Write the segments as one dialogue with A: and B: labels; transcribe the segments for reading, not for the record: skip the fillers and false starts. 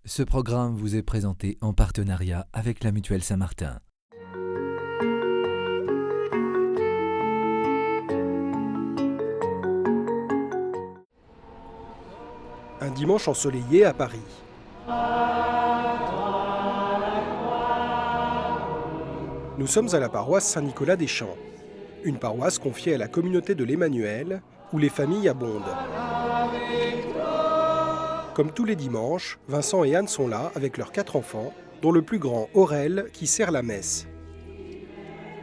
A: Ce programme vous est présenté en partenariat avec la Mutuelle Saint-Martin.
B: Un dimanche ensoleillé à Paris. Nous sommes à la paroisse Saint-Nicolas-des-Champs, une paroisse confiée à la communauté de l'Emmanuel, où les familles abondent. Comme tous les dimanches, Vincent et Anne sont là avec leurs 4 enfants, dont le plus grand, Aurel, qui sert la messe.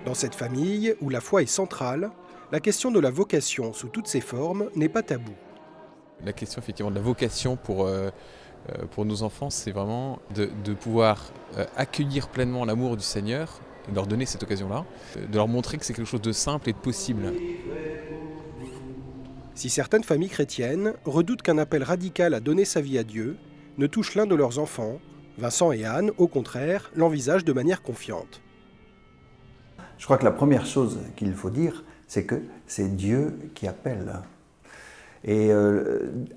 B: Dans cette famille, où la foi est centrale, la question de la vocation sous toutes ses formes n'est pas taboue.
C: La question effectivement de la vocation pour nos enfants, c'est vraiment de pouvoir accueillir pleinement l'amour du Seigneur et de leur donner cette occasion-là, de leur montrer que c'est quelque chose de simple et de possible.
B: Si certaines familles chrétiennes redoutent qu'un appel radical à donner sa vie à Dieu ne touche l'un de leurs enfants, Vincent et Anne, au contraire, l'envisagent de manière confiante.
D: Je crois que la première chose qu'il faut dire, c'est que c'est Dieu qui appelle. Et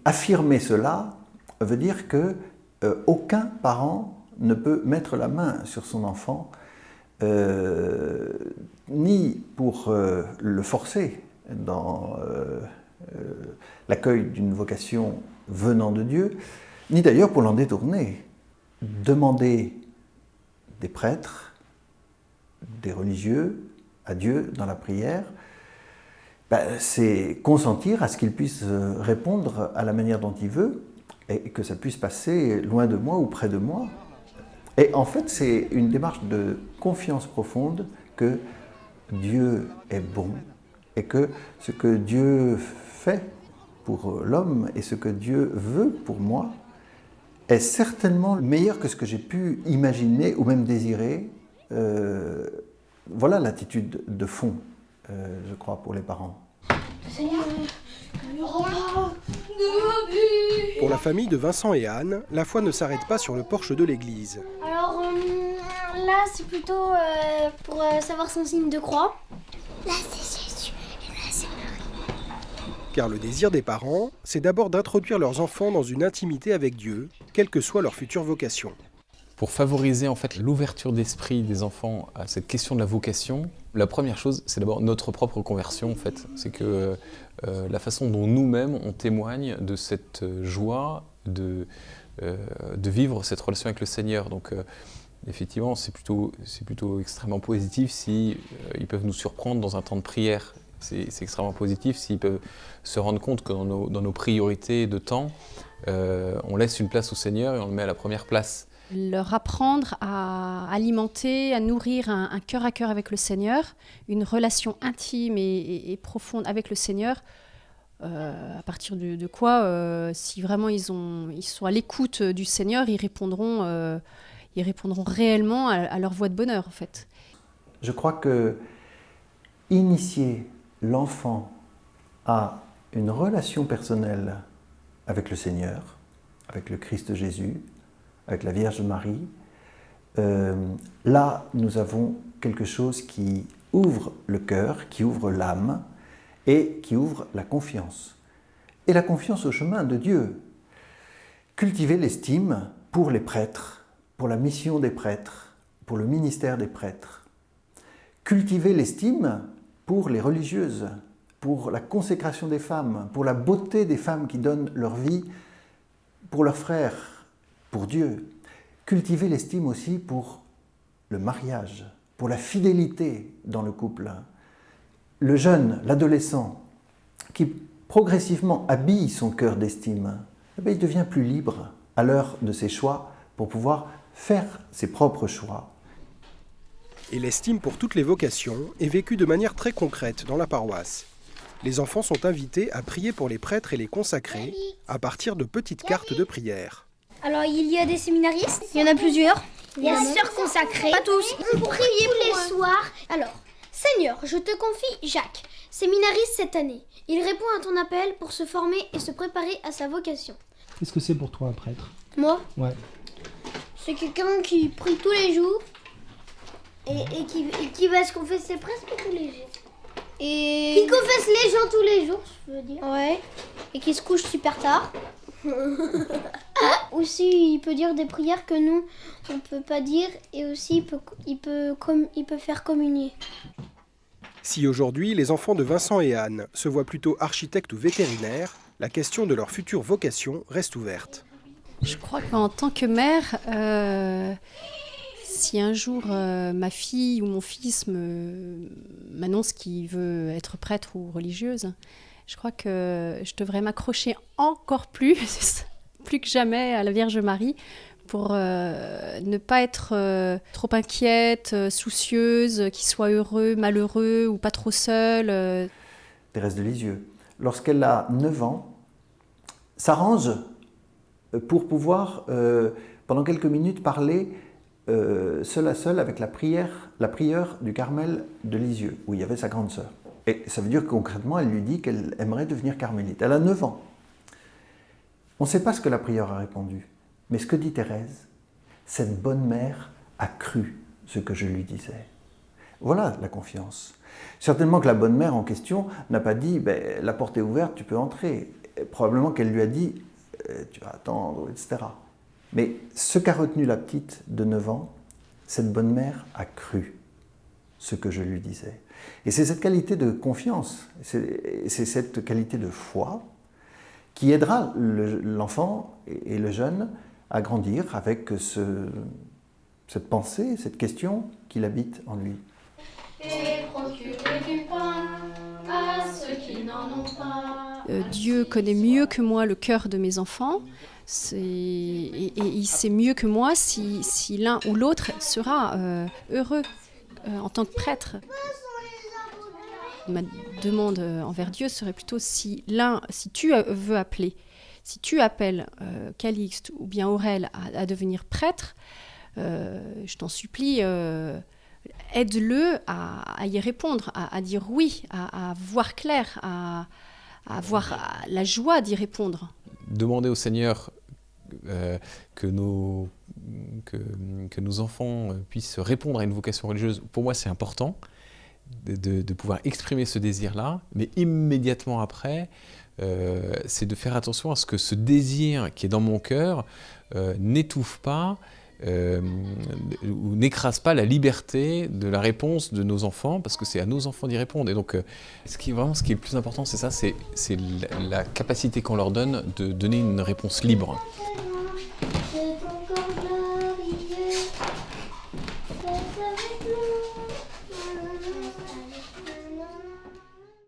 D: affirmer cela veut dire que aucun parent ne peut mettre la main sur son enfant, ni pour le forcer dans l'accueil d'une vocation venant de Dieu, ni d'ailleurs pour l'en détourner. Demander des prêtres, des religieux, à Dieu dans la prière, c'est consentir à ce qu'il puisse répondre à la manière dont il veut et que ça puisse passer loin de moi ou près de moi. Et en fait, c'est une démarche de confiance profonde que Dieu est bon et que ce que Dieu fait pour l'homme et ce que Dieu veut pour moi est certainement meilleur que ce que j'ai pu imaginer ou même désirer. Voilà l'attitude de fond, je crois, pour les parents.
B: Pour la famille de Vincent et Anne, la foi ne s'arrête pas sur le porche de l'église.
E: Alors là, c'est plutôt pour savoir son signe de croix. Là, c'est Jésus et là, c'est Marie.
B: Car le désir des parents, c'est d'abord d'introduire leurs enfants dans une intimité avec Dieu, quelle que soit leur future vocation.
C: Pour favoriser en fait l'ouverture d'esprit des enfants à cette question de la vocation, la première chose, c'est d'abord notre propre conversion en fait. C'est que la façon dont nous-mêmes on témoigne de cette joie de vivre cette relation avec le Seigneur. Donc effectivement, c'est plutôt extrêmement positif si ils peuvent nous surprendre dans un temps de prière. C'est extrêmement positif s'ils peuvent se rendre compte que dans nos priorités de temps, on laisse une place au Seigneur et on le met à la première place.
F: Leur apprendre à alimenter, à nourrir un cœur à cœur avec le Seigneur, une relation intime et profonde avec le Seigneur, à partir de quoi, si vraiment ils sont à l'écoute du Seigneur, ils répondront réellement à leur voie de bonheur en fait.
D: Je crois que initier l'enfant à une relation personnelle avec le Seigneur, avec le Christ Jésus, avec la Vierge Marie, là nous avons quelque chose qui ouvre le cœur, qui ouvre l'âme et qui ouvre la confiance. Et la confiance au chemin de Dieu. Cultiver l'estime pour les prêtres, pour la mission des prêtres, pour le ministère des prêtres. Cultiver l'estime pour les religieuses, pour la consécration des femmes, pour la beauté des femmes qui donnent leur vie pour leurs frères, pour Dieu. Cultiver l'estime aussi pour le mariage, pour la fidélité dans le couple. Le jeune, l'adolescent, qui progressivement habille son cœur d'estime, il devient plus libre à l'heure de ses choix pour pouvoir faire ses propres choix.
B: Et l'estime pour toutes les vocations est vécue de manière très concrète dans la paroisse. Les enfants sont invités à prier pour les prêtres et les consacrés à partir de petites cartes de prière.
E: Alors, il y a des séminaristes, il y en a plusieurs. Il y a sœurs consacrées. Pas tous. Pour prier tous les soirs. Alors, Seigneur, je te confie Jacques, séminariste cette année. Il répond à ton appel pour se former et se préparer à sa vocation.
G: Qu'est-ce que c'est pour toi un prêtre ?
E: Moi ?
G: Ouais.
E: C'est quelqu'un qui prie tous les jours et qui va se confesser presque tous les jours. Et qui confesse les gens tous les jours, je veux dire. Ouais. Et qui se couche super tard. Aussi, il peut dire des prières que nous, on ne peut pas dire, et aussi il peut faire communier.
B: Si aujourd'hui les enfants de Vincent et Anne se voient plutôt architectes ou vétérinaires, la question de leur future vocation reste ouverte.
F: Je crois qu'en tant que mère, si un jour ma fille ou mon fils m'annonce qu'il veut être prêtre ou religieuse, je crois que je devrais m'accrocher encore plus que jamais à la Vierge Marie pour ne pas être trop inquiète, soucieuse, qu'il soit heureux, malheureux ou pas trop seul.
D: Thérèse de Lisieux, lorsqu'elle a 9 ans, s'arrange pour pouvoir, pendant quelques minutes, parler seule à seule avec la prieure du Carmel de Lisieux, où il y avait sa grande sœur. Et ça veut dire que concrètement, elle lui dit qu'elle aimerait devenir carmélite. Elle a 9 ans. On ne sait pas ce que la prieure a répondu, mais ce que dit Thérèse, cette bonne mère a cru ce que je lui disais. Voilà la confiance. Certainement que la bonne mère en question n'a pas dit « la porte est ouverte, tu peux entrer ». Probablement qu'elle lui a dit « tu vas attendre », etc. Mais ce qu'a retenu la petite de 9 ans, cette bonne mère a cru ce que je lui disais. Et c'est cette qualité de confiance, c'est cette qualité de foi qui aidera l'enfant et le jeune à grandir avec cette pensée, cette question qu'il habite en lui.
H: Et procurer du pain à ceux qui n'en ont pas.
F: Dieu connaît mieux que moi le cœur de mes enfants. Et il sait mieux que moi si l'un ou l'autre sera heureux en tant que prêtre. Ma demande envers Dieu serait plutôt si tu veux appeler, si tu appelles Calixte ou bien Aurèle à devenir prêtre, je t'en supplie, aide-le à y répondre, à dire oui, à voir clair, à avoir la joie d'y répondre.
C: Demander au Seigneur que nos enfants puissent répondre à une vocation religieuse, pour moi c'est important de pouvoir exprimer ce désir-là, mais immédiatement après, c'est de faire attention à ce que ce désir qui est dans mon cœur n'étouffe pas ou n'écrase pas la liberté de la réponse de nos enfants, parce que c'est à nos enfants d'y répondre. Et donc, ce qui est le plus important, c'est ça, c'est la capacité qu'on leur donne de donner une réponse libre.